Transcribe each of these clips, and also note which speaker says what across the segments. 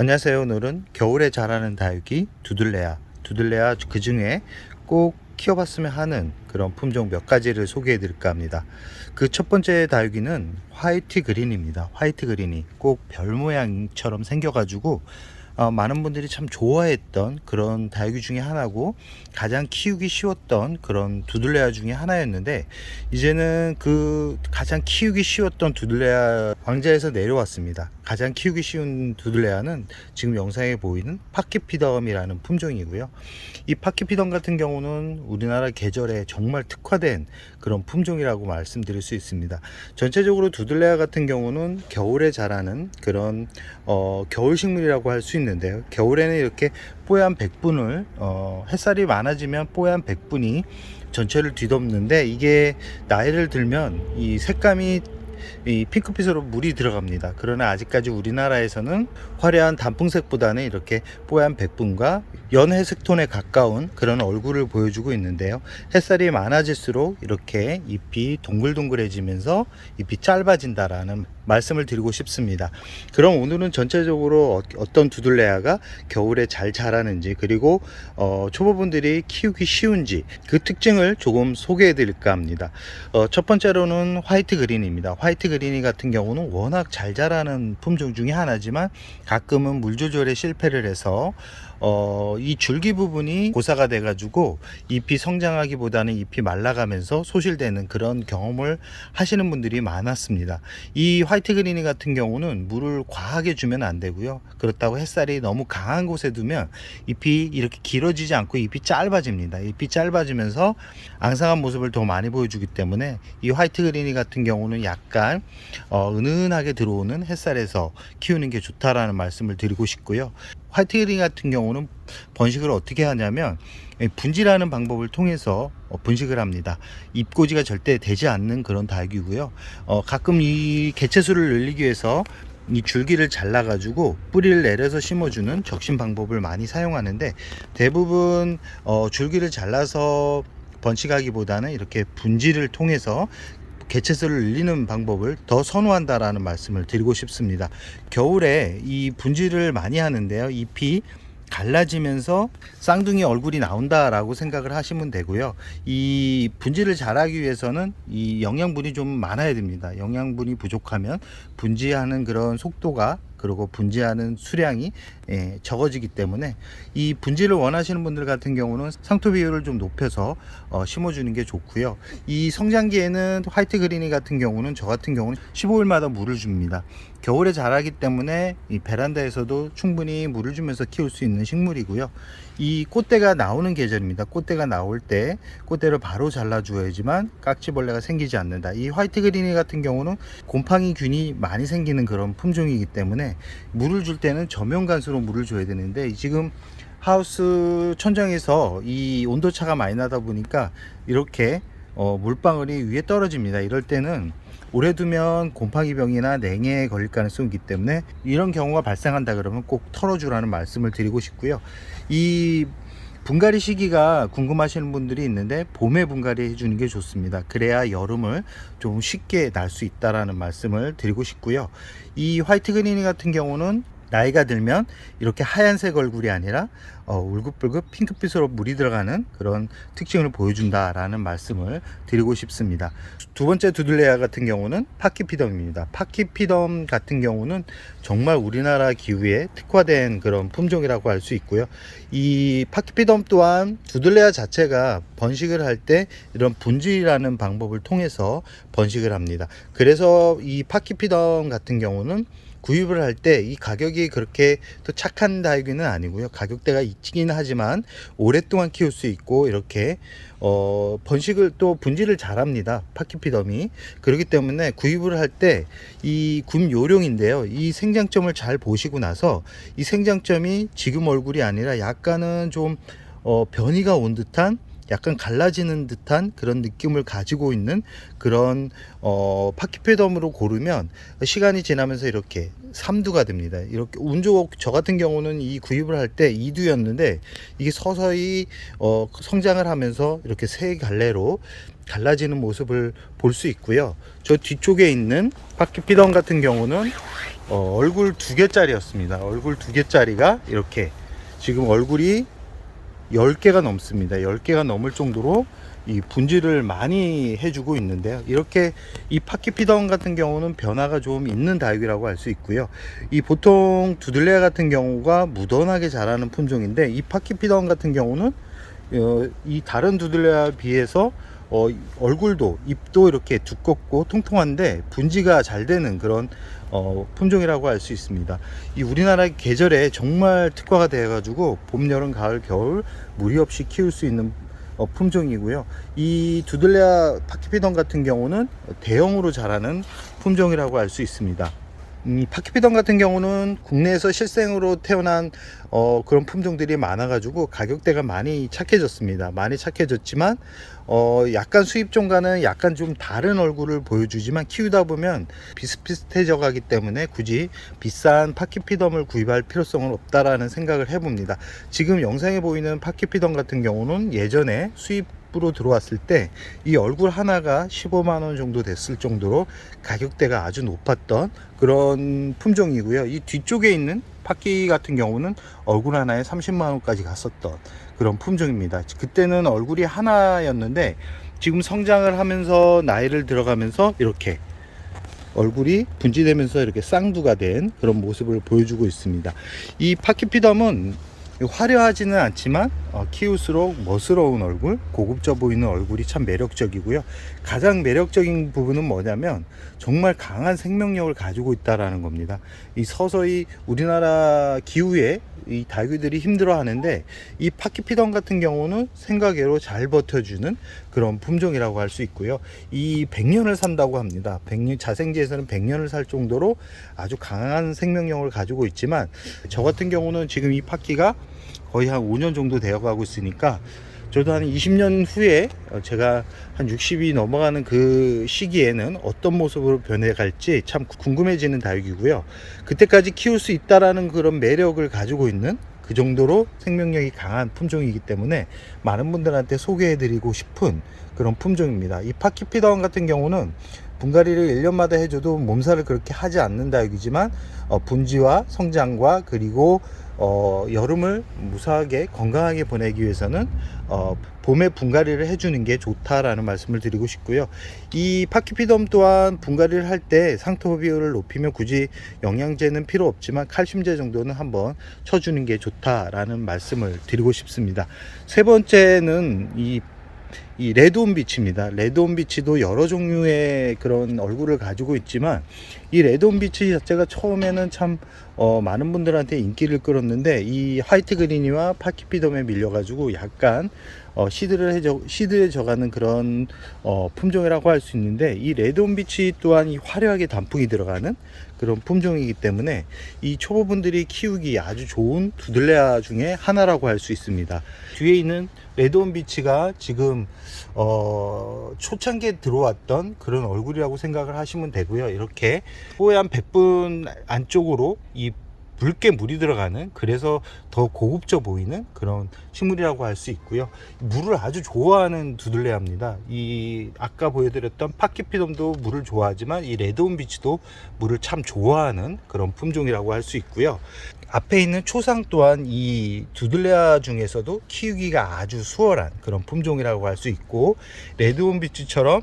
Speaker 1: 안녕하세요. 오늘은 겨울에 자라는 다육이 두들레아 그 중에 꼭 키워봤으면 하는 그런 품종 몇 가지를 소개해 드릴까 합니다. 그 첫 번째 다육이는 화이트 그린입니다. 화이트 그린이 꼭 별 모양처럼 생겨가지고 많은 분들이 참 좋아했던 그런 다육이 중에 하나고, 가장 키우기 쉬웠던 그런 두들레아 중에 하나였는데, 이제는 그 가장 키우기 쉬웠던 두들레아 왕자에서 내려왔습니다. 가장 키우기 쉬운 두들레아는 지금 영상에 보이는 파키피덤이라는 품종이고요. 이 파키피덤 같은 경우는 우리나라 계절에 정말 특화된 그런 품종이라고 말씀드릴 수 있습니다. 전체적으로 두들레아 같은 경우는 겨울에 자라는 그런 겨울 식물이라고 할 수 있는데요. 겨울에는 이렇게 뽀얀 백분을 햇살이 많아지면 뽀얀 백분이 전체를 뒤덮는데, 이게 나이를 들면 이 색감이 이 핑크빛으로 물이 들어갑니다. 그러나 아직까지 우리나라에서는 화려한 단풍색보다는 이렇게 뽀얀 백분과 연회색 톤에 가까운 그런 얼굴을 보여주고 있는데요. 햇살이 많아질수록 이렇게 잎이 동글동글해지면서 잎이 짧아진다라는 말씀을 드리고 싶습니다. 그럼 오늘은 전체적으로 어떤 두들레아가 겨울에 잘 자라는지, 그리고 초보분들이 키우기 쉬운지 그 특징을 조금 소개해 드릴까 합니다. 첫 번째로는 화이트 그린입니다. 화이트 그린이 같은 경우는 워낙 잘 자라는 품종 중에 하나지만, 가끔은 물 조절에 실패를 해서 이 줄기 부분이 고사가 돼 가지고 잎이 성장하기보다는 잎이 말라가면서 소실되는 그런 경험을 하시는 분들이 많았습니다. 이 화이트 그린이 같은 경우는 물을 과하게 주면 안 되고요. 그렇다고 햇살이 너무 강한 곳에 두면 잎이 이렇게 길어지지 않고 잎이 짧아집니다. 잎이 짧아지면서 앙상한 모습을 더 많이 보여주기 때문에 이 화이트 그린이 같은 경우는 약간 은은하게 들어오는 햇살에서 키우는 게 좋다라는 말씀을 드리고 싶고요. 화이트 그린 같은 경우는 번식을 어떻게 하냐면 분지라는 방법을 통해서 번식을 합니다. 잎꽂이가 절대 되지 않는 그런 다육이고요. 가끔 이 개체수를 늘리기 위해서 이 줄기를 잘라 가지고 뿌리를 내려서 심어주는 적심 방법을 많이 사용하는데, 대부분 줄기를 잘라서 번식하기보다는 이렇게 분지를 통해서 개체수를 늘리는 방법을 더 선호한다라는 말씀을 드리고 싶습니다. 겨울에 이 분지를 많이 하는데요. 잎이 갈라지면서 쌍둥이 얼굴이 나온다라고 생각을 하시면 되고요. 이 분지를 잘하기 위해서는 이 영양분이 좀 많아야 됩니다. 영양분이 부족하면 분지하는 그런 속도가, 그리고 분지하는 수량이 적어지기 때문에, 이 분지를 원하시는 분들 같은 경우는 상토 비율을 좀 높여서 심어주는 게 좋고요. 이 성장기에는 화이트 그린이 같은 경우는, 저 같은 경우는 15일마다 물을 줍니다. 겨울에 자라기 때문에 이 베란다에서도 충분히 물을 주면서 키울 수 있는 식물이고요. 이 꽃대가 나오는 계절입니다. 꽃대가 나올 때 꽃대를 바로 잘라 주어야지만 깍지벌레가 생기지 않는다. 이 화이트 그린이 같은 경우는 곰팡이 균이 많이 생기는 그런 품종이기 때문에 물을 줄 때는 저면간수로 물을 줘야 되는데, 지금 하우스 천장에서 이 온도차가 많이 나다 보니까 이렇게 물방울이 위에 떨어집니다. 이럴 때는 오래 두면 곰팡이병이나 냉해에 걸릴 가능성이 있기 때문에, 이런 경우가 발생한다 그러면 꼭 털어주라는 말씀을 드리고 싶고요. 이 분갈이 시기가 궁금하시는 분들이 있는데, 봄에 분갈이 해주는 게 좋습니다. 그래야 여름을 좀 쉽게 날 수 있다라는 말씀을 드리고 싶고요. 이 화이트 그린이 같은 경우는 나이가 들면 이렇게 하얀색 얼굴이 아니라 울긋불긋 핑크빛으로 물이 들어가는 그런 특징을 보여준다라는 말씀을 드리고 싶습니다. 두 번째 두들레아 같은 경우는 파키피덤입니다. 파키피덤 같은 경우는 정말 우리나라 기후에 특화된 그런 품종이라고 할 수 있고요. 이 파키피덤 또한 두들레아 자체가 번식을 할 때 이런 분지라는 방법을 통해서 번식을 합니다. 그래서 이 파키피덤 같은 경우는 구입을 할 때 이 가격이 그렇게 또 착한 다육이는 아니고요. 가격대가 있긴 하지만 오랫동안 키울 수 있고, 이렇게 번식을 또 분지를 잘합니다. 파키피덤이. 그렇기 때문에 구입을 할 때 이 굽 요령인데요. 이 생장점을 잘 보시고 나서, 이 생장점이 지금 얼굴이 아니라 약간은 좀 변이가 온 듯한, 약간 갈라지는 듯한 그런 느낌을 가지고 있는 그런 파키피덤으로 고르면 시간이 지나면서 이렇게 3두가 됩니다. 이렇게 운 좋고, 저 같은 경우는 이 구입을 할 때 2두였는데 이게 서서히 성장을 하면서 이렇게 세 갈래로 갈라지는 모습을 볼 수 있고요. 저 뒤쪽에 있는 파키피덤 같은 경우는 얼굴 2개짜리였습니다. 얼굴 2개짜리가 이렇게 지금 얼굴이 10개가 넘습니다. 10개가 넘을 정도로 이 분질을 많이 해주고 있는데요. 이렇게 이 파키피던 같은 경우는 변화가 좀 있는 다육이라고 할 수 있고요. 이 보통 두들레아 같은 경우가 무던하게 자라는 품종인데, 이 파키피던 같은 경우는 이 다른 두들레아에 비해서 얼굴도 입도 이렇게 두껍고 통통한데 분지가 잘 되는 그런 품종이라고 할 수 있습니다. 이 우리나라 계절에 정말 특화가 되어 가지고 봄, 여름, 가을, 겨울 무리 없이 키울 수 있는 품종이고요. 이 두들레아 파키피던 같은 경우는 대형으로 자라는 품종이라고 할 수 있습니다. 파키피던 같은 경우는 국내에서 실생으로 태어난 그런 품종들이 많아 가지고 가격대가 많이 착해졌습니다. 많이 착해졌지만 약간 수입종과는 약간 좀 다른 얼굴을 보여주지만, 키우다 보면 비슷비슷해져 가기 때문에 굳이 비싼 파키피덤을 구입할 필요성은 없다라는 생각을 해봅니다. 지금 영상에 보이는 파키피덤 같은 경우는 예전에 수입으로 들어왔을 때 이 얼굴 하나가 15만원 정도 됐을 정도로 가격대가 아주 높았던 그런 품종이고요. 이 뒤쪽에 있는 파키 같은 경우는 얼굴 하나에 30만원까지 갔었던 그런 품종입니다. 그때는 얼굴이 하나였는데 지금 성장을 하면서 나이를 들어가면서 이렇게 얼굴이 분지되면서 이렇게 쌍두가 된 그런 모습을 보여주고 있습니다. 이 파키피덤은 화려하지는 않지만 키울수록 멋스러운 얼굴, 고급져 보이는 얼굴이 참 매력적이고요. 가장 매력적인 부분은 뭐냐면 정말 강한 생명력을 가지고 있다라는 겁니다. 이 서서히 우리나라 기후에 이 다육이들이 힘들어 하는데, 이 파키피덤 같은 경우는 생각외로 잘 버텨주는 그런 품종이라고 할 수 있고요. 이 100년을 산다고 합니다. 자생지에서는 100년을 살 정도로 아주 강한 생명력을 가지고 있지만, 저 같은 경우는 지금 이 파키가 거의 한 5년 정도 되어 가고 있으니까 저도 한 20년 후에 제가 한 60이 넘어가는 그 시기에는 어떤 모습으로 변해갈지 참 궁금해지는 다육이고요. 그때까지 키울 수 있다라는 그런 매력을 가지고 있는, 그 정도로 생명력이 강한 품종이기 때문에 많은 분들한테 소개해드리고 싶은 그런 품종입니다. 이 파키피덤 같은 경우는 분갈이를 1년마다 해줘도 몸살을 그렇게 하지 않는 다육이지만 분지와 성장과 그리고 여름을 무사하게 건강하게 보내기 위해서는 봄에 분갈이를 해주는 게 좋다라는 말씀을 드리고 싶고요. 이 파키피덤 또한 분갈이를 할 때 상토 비율을 높이면 굳이 영양제는 필요 없지만 칼슘제 정도는 한번 쳐주는 게 좋다라는 말씀을 드리고 싶습니다. 세 번째는 이 레드온 비치입니다. 레드온 비치도 여러 종류의 그런 얼굴을 가지고 있지만, 이 레드온 비치 자체가 처음에는 참 많은 분들한테 인기를 끌었는데, 이 화이트 그린이와 파키피덤에 밀려가지고 약간 시들해져가는 그런 품종이라고 할 수 있는데, 이 레드온 비치 또한 이 화려하게 단풍이 들어가는 그런 품종이기 때문에 이 초보분들이 키우기 아주 좋은 두들레아 중에 하나라고 할 수 있습니다. 뒤에 있는 레드온 비치가 지금 초창기에 들어왔던 그런 얼굴이라고 생각을 하시면 되고요. 이렇게 뽀얀 백분 안쪽으로 이 붉게 물이 들어가는, 그래서 더 고급져 보이는 그런 식물이라고 할 수 있고요. 물을 아주 좋아하는 두들레아입니다. 이 아까 보여드렸던 파키피덤도 물을 좋아하지만 이 레드온 비치도 물을 참 좋아하는 그런 품종이라고 할 수 있고요. 앞에 있는 초상 또한 이 두들레아 중에서도 키우기가 아주 수월한 그런 품종이라고 할 수 있고, 레드온 비치처럼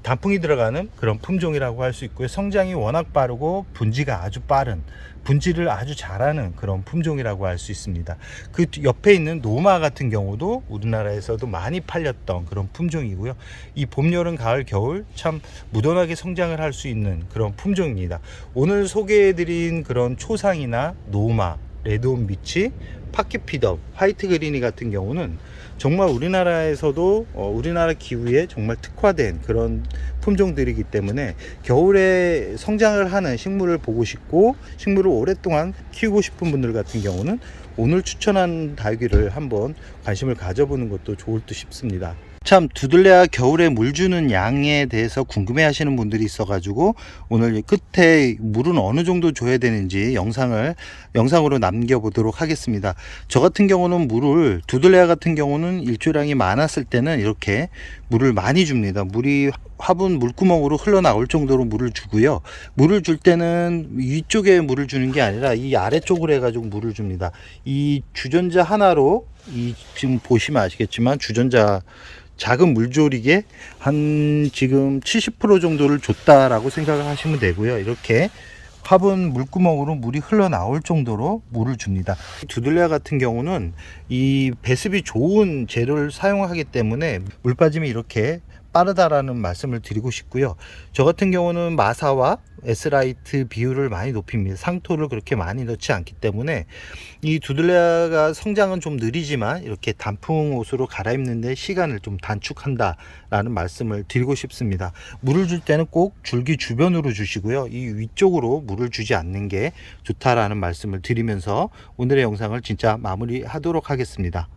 Speaker 1: 단풍이 들어가는 그런 품종이라고 할 수 있고요. 성장이 워낙 빠르고 분지가 아주 빠른, 분지를 아주 잘하는 그런 품종이라고 할 수 있습니다. 그 옆에 있는 노마 같은 경우도 우리나라에서도 많이 팔렸던 그런 품종이고요. 이 봄, 여름, 가을, 겨울 참 무던하게 성장을 할 수 있는 그런 품종입니다. 오늘 소개해드린 그런 초상이나 노마, 레드온 비치, 파키피덤, 화이트 그린이 같은 경우는 정말 우리나라에서도 우리나라 기후에 정말 특화된 그런 품종들이기 때문에 겨울에 성장을 하는 식물을 보고 싶고 식물을 오랫동안 키우고 싶은 분들 같은 경우는 오늘 추천한 다육이를 한번 관심을 가져보는 것도 좋을 듯 싶습니다. 참 두들레아 겨울에 물 주는 양에 대해서 궁금해 하시는 분들이 있어가지고 오늘 끝에 물은 어느 정도 줘야 되는지 영상으로 남겨보도록 하겠습니다. 저 같은 경우는 물을, 두들레아 같은 경우는 일조량이 많았을 때는 이렇게 물을 많이 줍니다. 물이 화분 물구멍으로 흘러나올 정도로 물을 주고요. 물을 줄 때는 위쪽에 물을 주는 게 아니라 이 아래쪽으로 해가지고 물을 줍니다. 이 주전자 하나로, 이 지금 보시면 아시겠지만 주전자 작은 물조리개 한 지금 70% 정도를 줬다라고 생각을 하시면 되고요. 이렇게 화분 물구멍으로 물이 흘러나올 정도로 물을 줍니다. 두들레아 같은 경우는 이 배습이 좋은 재료를 사용하기 때문에 물 빠짐이 이렇게 빠르다라는 말씀을 드리고 싶고요. 저 같은 경우는 마사와 S라이트 비율을 많이 높입니다. 상토를 그렇게 많이 넣지 않기 때문에 이 두들레아가 성장은 좀 느리지만 이렇게 단풍 옷으로 갈아입는데 시간을 좀 단축한다 라는 말씀을 드리고 싶습니다. 물을 줄 때는 꼭 줄기 주변으로 주시고요. 이 위쪽으로 물을 주지 않는 게 좋다라는 말씀을 드리면서 오늘의 영상을 진짜 마무리하도록 하겠습니다.